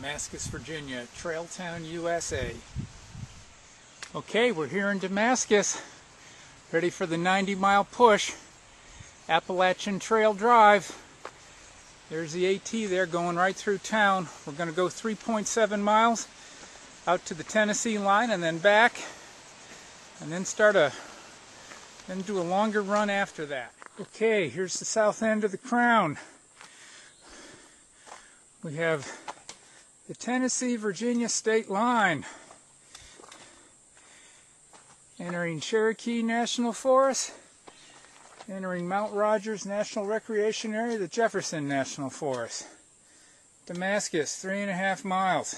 Damascus, Virginia, Trail Town, USA. Okay, we're here in Damascus, ready for the 90-mile push, Appalachian Trail drive. There's the AT there going right through town. We're going to go 3.7 miles out to the Tennessee line and then back, and then do a longer run after that. Okay, here's the south end of the crown. We have the Tennessee-Virginia state line. Entering Cherokee National Forest, entering Mount Rogers National Recreation Area, the Jefferson National Forest. Damascus, 3.5 miles.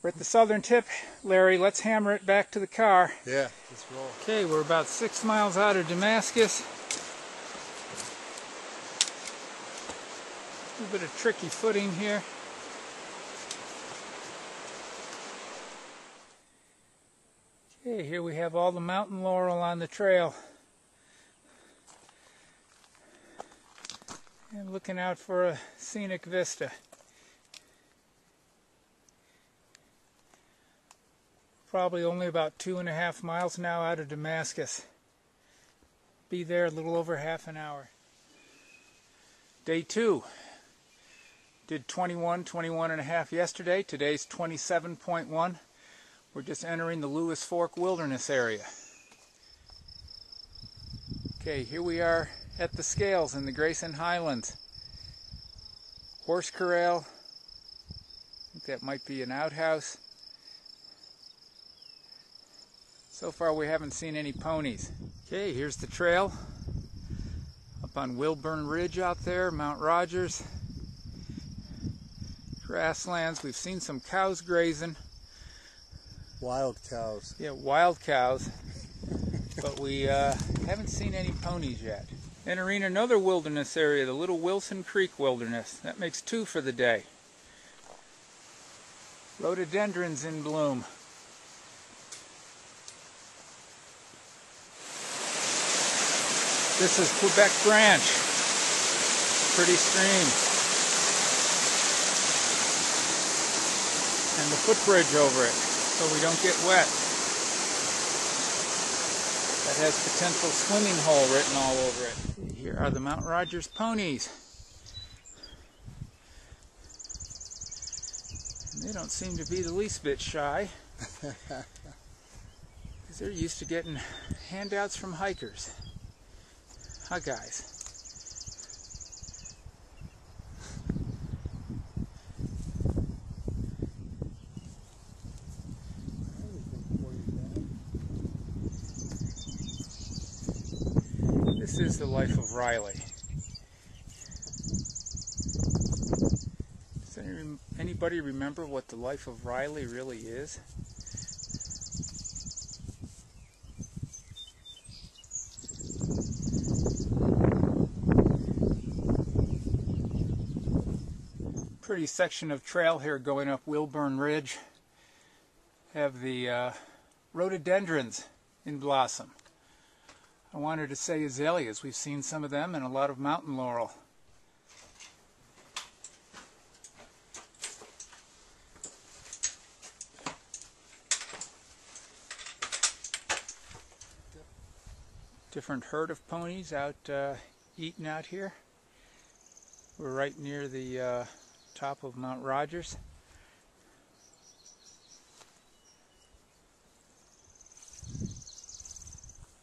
We're at the southern tip, Larry. Let's hammer it back to the car. Yeah, let's roll. Okay, we're about 6 miles out of Damascus. A little bit of tricky footing here. Okay, here we have all the mountain laurel on the trail. And looking out for a scenic vista. Probably only about 2.5 miles now out of Damascus. Be there a little over half an hour. Day 2. Did 21.5 yesterday. Today's 27.1. We're just entering the Lewis Fork Wilderness area. Okay, here we are at the scales in the Grayson Highlands. Horse corral. I think that might be an outhouse. So far we haven't seen any ponies. Okay, here's the trail. Up on Wilburn Ridge out there, Mount Rogers. Grasslands. We've seen some cows grazing. Wild cows. Yeah, wild cows. But we haven't seen any ponies yet. Entering another wilderness area, the Little Wilson Creek Wilderness. That makes 2 for the day. Rhododendrons in bloom. This is Quebec Branch. Pretty stream. And the footbridge over it, so we don't get wet. That has potential swimming hole written all over it. Here are the Mount Rogers ponies. And they don't seem to be the least bit shy. Because they're used to getting handouts from hikers. Hi guys. This is the life of Riley. Does anybody remember what the life of Riley really is? Pretty section of trail here going up Wilburn Ridge. Have the rhododendrons in blossom. I wanted to say azaleas. We've seen some of them and a lot of mountain laurel. Different herd of ponies out eating out here. We're right near the top of Mount Rogers.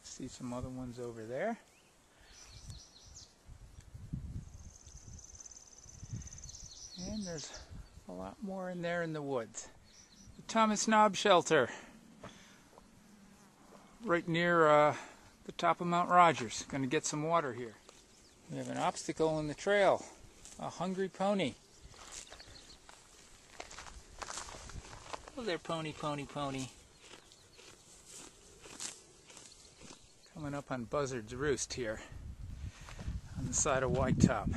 See some other ones over there. And there's a lot more in there in the woods. The Thomas Knob Shelter, right near the top of Mount Rogers. Going to get some water here. We have an obstacle in the trail, a hungry pony. Oh there, pony, pony, pony. Coming up on Buzzard's Roost here on the side of Whitetop.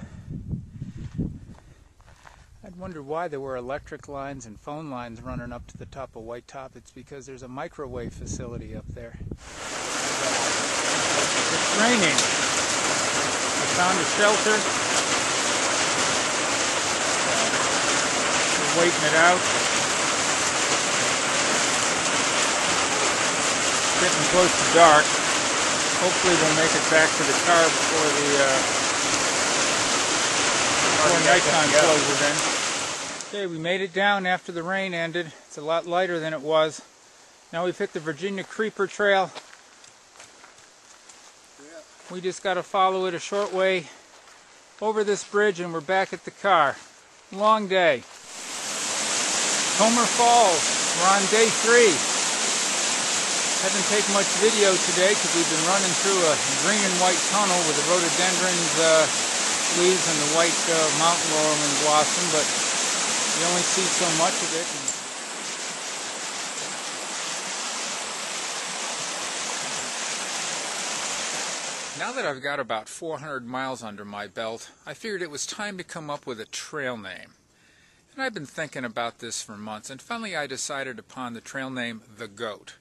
I'd wondered why there were electric lines and phone lines running up to the top of Whitetop. It's because there's a microwave facility up there. It's raining. I found a shelter. waiting it out. Getting close to dark. Hopefully we'll make it back to the car before nighttime closes in. Okay, we made it down after the rain ended. It's a lot lighter than it was. Now we've hit the Virginia Creeper Trail. We just got to follow it a short way over this bridge and we're back at the car. Long day. Homer Falls. We're on day 3. Haven't taken much video today because we've been running through a green and white tunnel with the rhododendrons, leaves, and the white mountain laurel and blossom, but you only see so much of it. Now that I've got about 400 miles under my belt, I figured it was time to come up with a trail name. And I've been thinking about this for months, and finally I decided upon the trail name The Goat.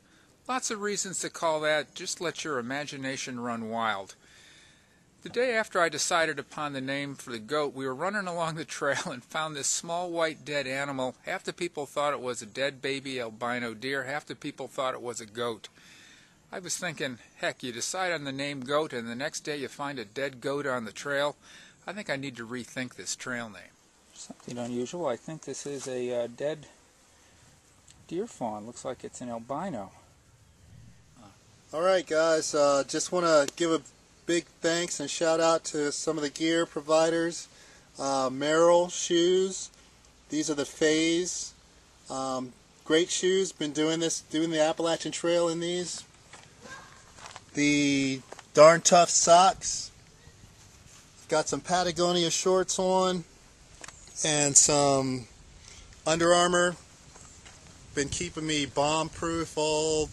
Lots of reasons to call that. Just let your imagination run wild. The day after I decided upon the name for the goat, we were running along the trail and found this small white dead animal. Half the people thought it was a dead baby albino deer. Half the people thought it was a goat. I was thinking, heck, you decide on the name goat and the next day you find a dead goat on the trail. I think I need to rethink this trail name. Something unusual. I think this is a dead deer fawn. Looks like it's an albino. Alright guys, just want to give a big thanks and shout out to some of the gear providers. Merrill shoes. These are the Phase. Great shoes. Been doing the Appalachian Trail in these. The Darn Tough socks. Got some Patagonia shorts on and some Under Armour. Been keeping me bomb proof all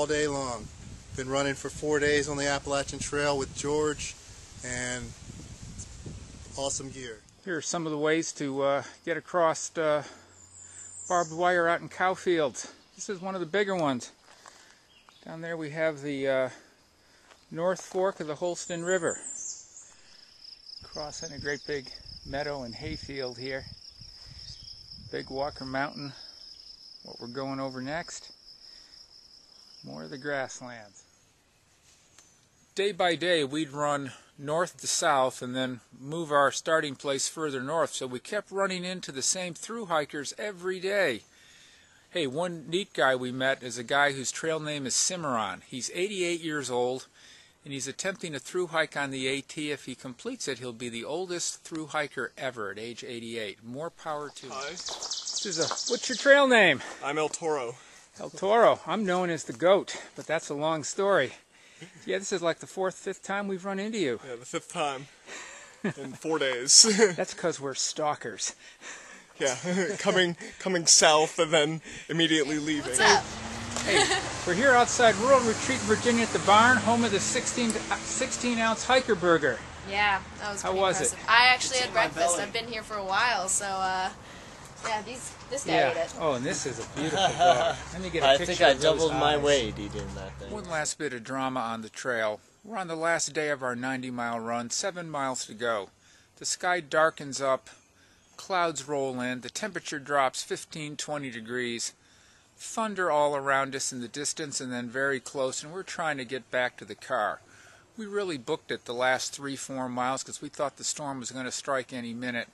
day long. Been running for 4 days on the Appalachian Trail with George, and awesome gear. Here are some of the ways to get across barbed wire out in cow fields. This is one of the bigger ones. Down there we have the North Fork of the Holston River. Crossing a great big meadow and hayfield here. Big Walker Mountain, what we're going over next. More of the grasslands. Day by day we'd run north to south and then move our starting place further north, so we kept running into the same thru hikers every day. Hey, one neat guy we met is a guy whose trail name is Cimarron. He's 88 years old and he's attempting a thru hike on the AT. If he completes it, he'll be the oldest thru hiker ever at age 88. More power to him. Hi. What's your trail name? I'm El Toro. El Toro. I'm known as the Goat, but that's a long story. Yeah, this is like the 4th, 5th time we've run into you. Yeah, the 5th time in 4 days. That's because we're stalkers. Yeah, coming south and then immediately leaving. What's up? Hey, we're here outside Rural Retreat, Virginia at the barn, home of the 16-ounce hiker burger. Yeah, that was How pretty was impressive. it? I actually had breakfast. I've been here for a while, so yeah, this guy ate it. Oh, and this is a beautiful bar. Let me get a I picture think I of those doubled my eyes. weight eating that thing. One last bit of drama on the trail. We're on the last day of our 90-mile run, 7 miles to go. The sky darkens up, clouds roll in, the temperature drops 15-20 degrees, thunder all around us in the distance and then very close, and we're trying to get back to the car. We really booked it the last 3-4 miles because we thought the storm was going to strike any minute.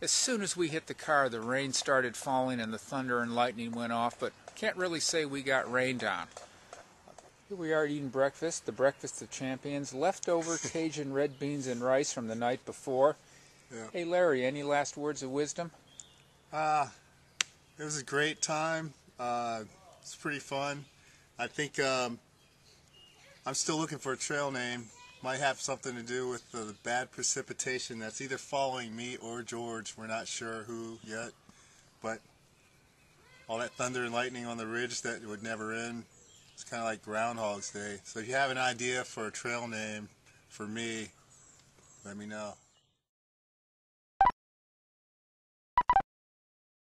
As soon as we hit the car, the rain started falling and the thunder and lightning went off, but can't really say we got rained on. Here we are eating breakfast, the breakfast of champions, leftover Cajun red beans and rice from the night before. Yeah. Hey Larry, any last words of wisdom? It was a great time. It's pretty fun. I think I'm still looking for a trail name. Might have something to do with the bad precipitation that's either following me or George. We're not sure who yet, but all that thunder and lightning on the ridge that would never end. It's kind of like Groundhog's Day. So if you have an idea for a trail name for me, let me know.